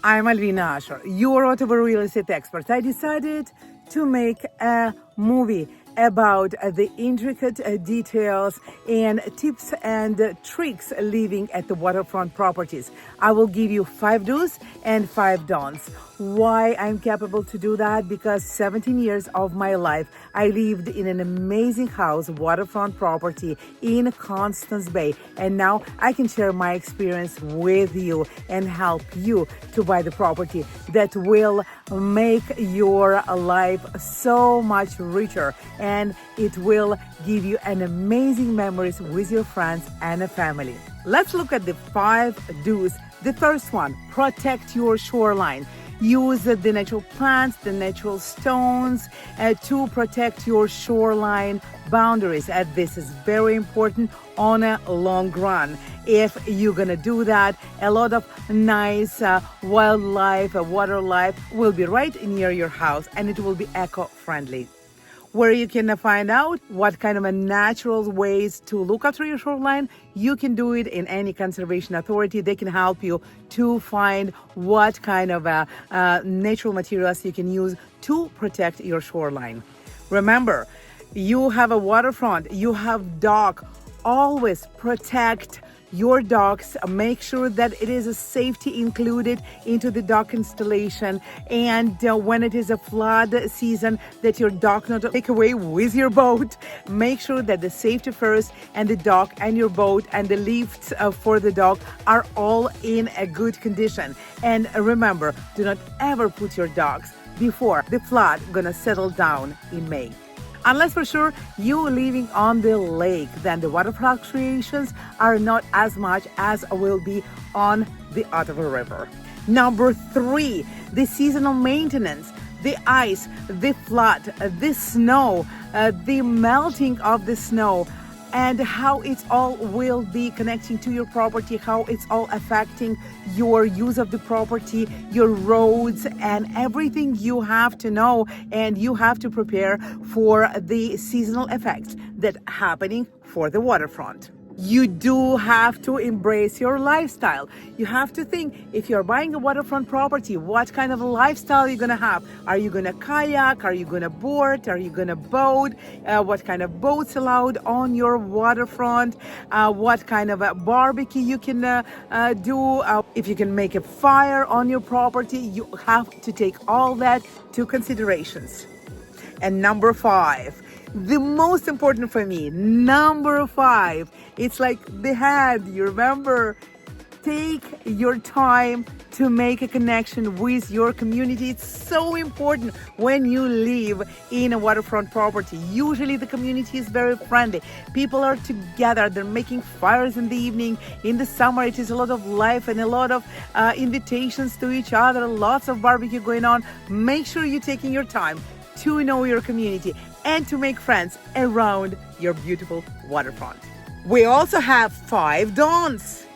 I'm Alvina Usher, your Ottawa real estate expert. I decided to make a movie about the intricate details and tips and tricks living at the waterfront properties. I will give you 5 do's and 5 don'ts. Why I'm capable to do that? Because 17 years of my life, I lived in an amazing house, waterfront property in Constance Bay. And now I can share my experience with you and help you to buy the property that will make your life so much richer, and it will give you an amazing memories with your friends and a family. Let's look at the 5 do's. The first one, protect your shoreline. Use the natural plants, the natural stones to protect your shoreline boundaries. And this is very important on a long run. If you're gonna do that, a lot of nice wildlife, water life will be right near your house, and it will be eco-friendly. Where you can find out what kind of natural ways to look after your shoreline, you can do it in any conservation authority. They can help you to find what kind of natural materials you can use to protect your shoreline. Remember, you have a waterfront, you have dock. Always protect your docks. Make sure that it is a safety included into the dock installation, and when it is a flood season, that your dock not take away with your boat. Make sure that the safety first, and the dock and your boat and the lifts for the dock are all in a good condition. And remember, do not ever put your docks before the flood gonna settle down in May. Unless for sure you living on the lake, then the water fluctuations are not as much as will be on the Ottawa River. Number 3, the seasonal maintenance. The ice, the flood, the snow, the melting of the snow, and how it's all will be connecting to your property, how it's all affecting your use of the property, your roads, and everything you have to know, and you have to prepare for the seasonal effects that happening for the waterfront. You do have to embrace your lifestyle. You have to think, if you're buying a waterfront property, what kind of a lifestyle are you gonna have? Are you gonna kayak? Are you gonna board? Are you gonna boat? What kind of boats allowed on your waterfront? What kind of a barbecue you can do? If you can make a fire on your property, you have to take all that to considerations. And number 5, the most important for me, number 5, it's like the head, you remember? Take your time to make a connection with your community. It's so important when you live in a waterfront property. Usually the community is very friendly. People are together, they're making fires in the evening. In the summer, it is a lot of life and a lot of invitations to each other, lots of barbecue going on. Make sure you're taking your time to know your community and to make friends around your beautiful waterfront. We also have 5 don'ts.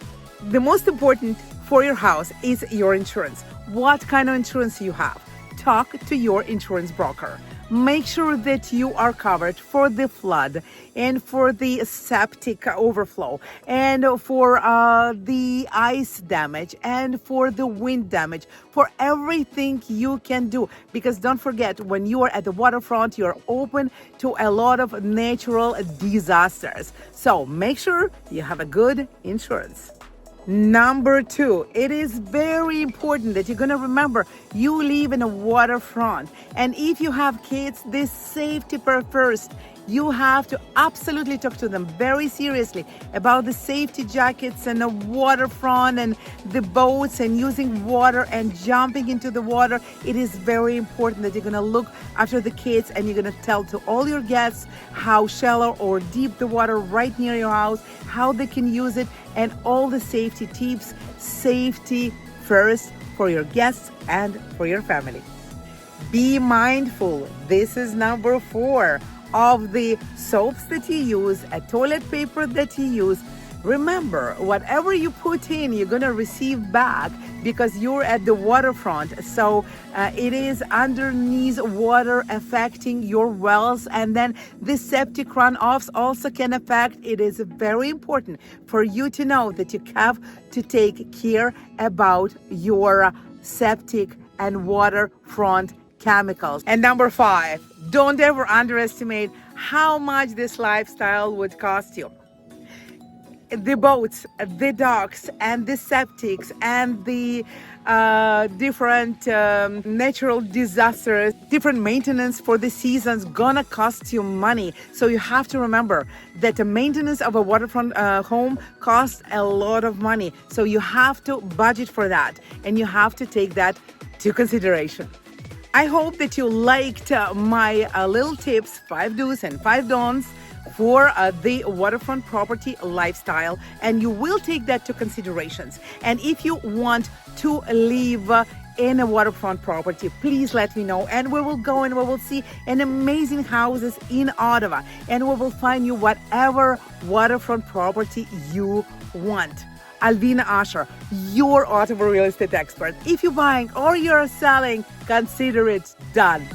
The most important for your house is your insurance. What kind of insurance you have? Talk to your insurance broker. Make sure that you are covered for the flood and for the septic overflow and for the ice damage and for the wind damage, for everything you can do. Because don't forget, when you are at the waterfront, you're open to a lot of natural disasters. So make sure you have a good insurance. Number 2, it is very important that you're going to remember you live in a waterfront. And if you have kids, this safety first. You have to absolutely talk to them very seriously about the safety jackets and the waterfront and the boats and using water and jumping into the water. It is very important that you're going to look after the kids, and you're going to tell to all your guests how shallow or deep the water right near your house, how they can use it, and all the safety tips. Safety first for your guests and for your family. Be mindful. This is number 4. Of the soaps that you use, a toilet paper that you use. Remember, whatever you put in, you're going to receive back. because you're at the waterfront. So it is underneath water affecting your wells, and then the septic runoffs also can affect. It is very important for you to know that you have to take care about your septic and waterfront chemicals. And number 5, don't ever underestimate how much this lifestyle would cost you. The boats, the docks, and the septics, and the different natural disasters, different maintenance for the seasons gonna cost you money. So you have to remember that the maintenance of a waterfront home costs a lot of money. So you have to budget for that, and you have to take that to consideration. I hope that you liked my little tips, 5 do's and 5 don'ts for the waterfront property lifestyle, and you will take that to considerations. And if you want to live in a waterfront property, please let me know, and we will go and we will see an amazing houses in Ottawa, and we will find you whatever waterfront property you want. Alvina Usher, your Ottawa real estate expert. If you're buying or you're selling, consider it done.